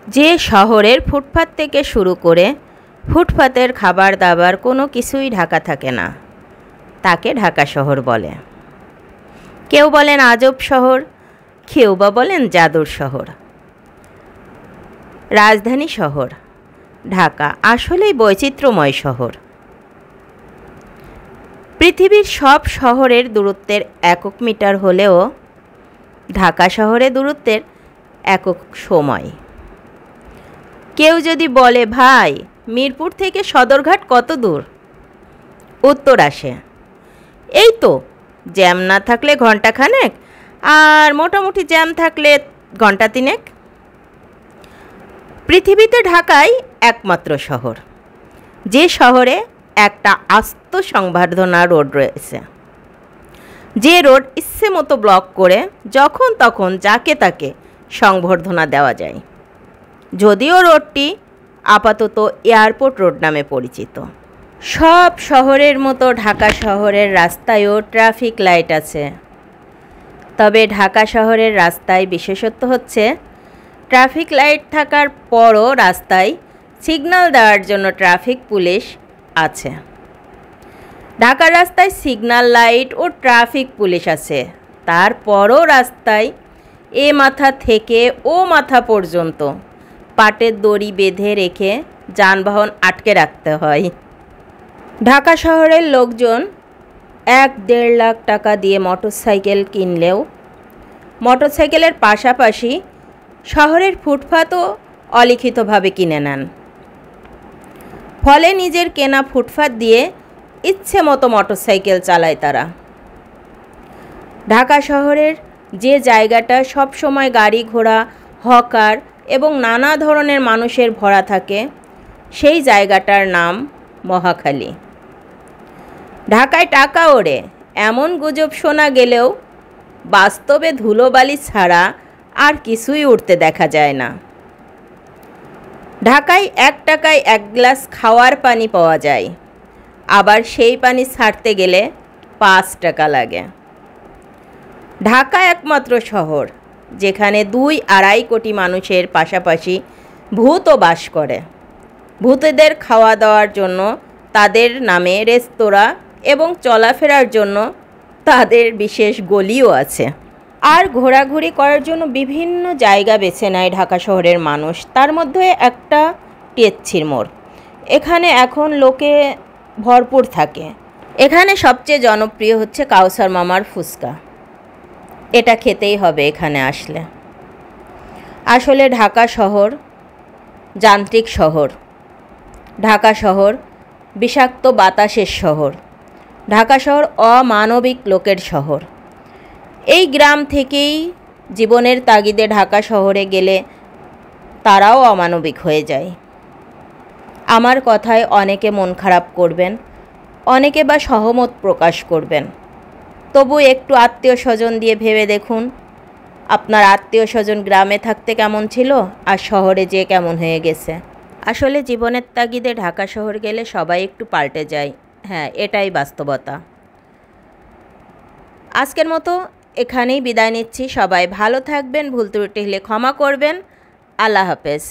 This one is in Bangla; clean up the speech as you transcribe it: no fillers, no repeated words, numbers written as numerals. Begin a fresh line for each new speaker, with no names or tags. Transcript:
যে শহরের ফুটপাত থেকে শুরু করে ফুটপাতের খাবার দাবার কোনো কিছুই ঢাকা থাকে না, তাকে ঢাকা শহর বলে। কেউ বলেন আজব শহর, কেউ বা বলেন জাদুর শহর। রাজধানী শহর ঢাকা আসলেই বৈচিত্র্যময় শহর। পৃথিবীর সব শহরের দূরত্বের একক মিটার হলেও ঢাকা শহরের দূরত্বের একক সময়। কেউ যদি বলে, ভাই মিরপুর থেকে সদরঘাট কত দূর? উত্তর আসে, এই তো, জ্যাম না থাকলে ঘন্টাখানেক, আর মোটামুটি জ্যাম থাকলে ঘন্টা তিনেক। পৃথিবীতে ঢাকাই একমাত্র শহর যে শহরে একটা আস্ত সংবর্ধনা রোড রয়েছে, যে রোড ইচ্ছে মতো ব্লক করে যখন তখন যাকে তাকে সংবর্ধনা দেওয়া যায়। যদিও রোডটি আপাতত এয়ারপোর্ট রোড নামে পরিচিত। সব শহরের মতো ঢাকা শহরের রাস্তায়ও ট্রাফিক লাইট আছে। তবে ঢাকা শহরের রাস্তায় বিশেষত্ব হচ্ছে ট্রাফিক লাইট থাকার পরও রাস্তায় সিগন্যাল দেওয়ার জন্য ট্রাফিক পুলিশ আছে। ঢাকার রাস্তায় সিগন্যাল লাইট ও ট্রাফিক পুলিশ আছে, তারপরও রাস্তায় এ মাথা থেকে ও মাথা পর্যন্ত পাটের দড়ি বেঁধে রেখে যানবাহন আটকে রাখতে হয়। ঢাকা শহরের লোকজন 1-1.5 লাখ টাকা দিয়ে মোটরসাইকেল কিনলেও মোটরসাইকেলের পাশাপাশি শহরের ফুটপাতও অলিখিতভাবে কিনে নেন। ফলে নিজের কেনা ফুটপাত দিয়ে ইচ্ছে মতো মোটরসাইকেল চালায় তারা। ঢাকা শহরের যে জায়গাটা সবসময় গাড়ি ঘোড়া, হকার এবং নানা ধরনের মানুষের ভরা থাকে, সেই জায়গাটার নাম মহাখালী। ঢাকায় টাকা ওড়ে এমন গুজব শোনা গেলেও বাস্তবে ধুলোবালি ছাড়া আর কিছুই উঠতে দেখা যায় না। ঢাকায় 1 টাকায় 1 গ্লাস খাওয়ার পানি পাওয়া যায়, আবার সেই পানি ছাড়তে গেলে 5 টাকা লাগে। ঢাকা একমাত্র শহর যেখানে 2-2.5 কোটি মানুষের পাশাপাশি ভূতও বাস করে। ভূতেদের খাওয়া দাওয়ার জন্য তাদের নামে রেস্তোরাঁ এবং চলাফেরার জন্য তাদের বিশেষ গলিও আছে। আর ঘোরাঘুরি করার জন্য বিভিন্ন জায়গা বেছে নেয় ঢাকা শহরের মানুষ। তার মধ্যে একটা টেকচির মোড়, এখানে এখন লোকে ভরপুর থাকে। এখানে সবচেয়ে জনপ্রিয় হচ্ছে কাউসার মামার ফুচকা, এটা খেতেই হবে এখানে আসলে। আসলে ঢাকা শহর যান্ত্রিক শহর, ঢাকা শহর বিষাক্ত বাতাসের শহর, ঢাকা শহর অমানবিক লোকের শহর। এই গ্রাম থেকেই জীবনের তাগিদে ঢাকা শহরে গেলে তারাও অমানবিক হয়ে যায়। আমার কথায় অনেকে মন খারাপ করবেন, অনেকে বা সহমত প্রকাশ করবেন। তবু একটু আত্মীয় স্বজন দিয়ে ভেবে দেখুন, আপনার আত্মীয় স্বজন গ্রামে থাকতে কেমন ছিল আর শহরে যেয়ে কেমন হয়ে গেছে। আসলে জীবনের তাগিদে ঢাকা শহর গেলে সবাই একটু পাল্টে যায়। হ্যাঁ, এটাই বাস্তবতা। আজকের মতো এখানেই বিদায় নিচ্ছি। সবাই ভালো থাকবেন, ভুল ত্রুটি হলে ক্ষমা করবেন। আল্লাহ হাফেজ।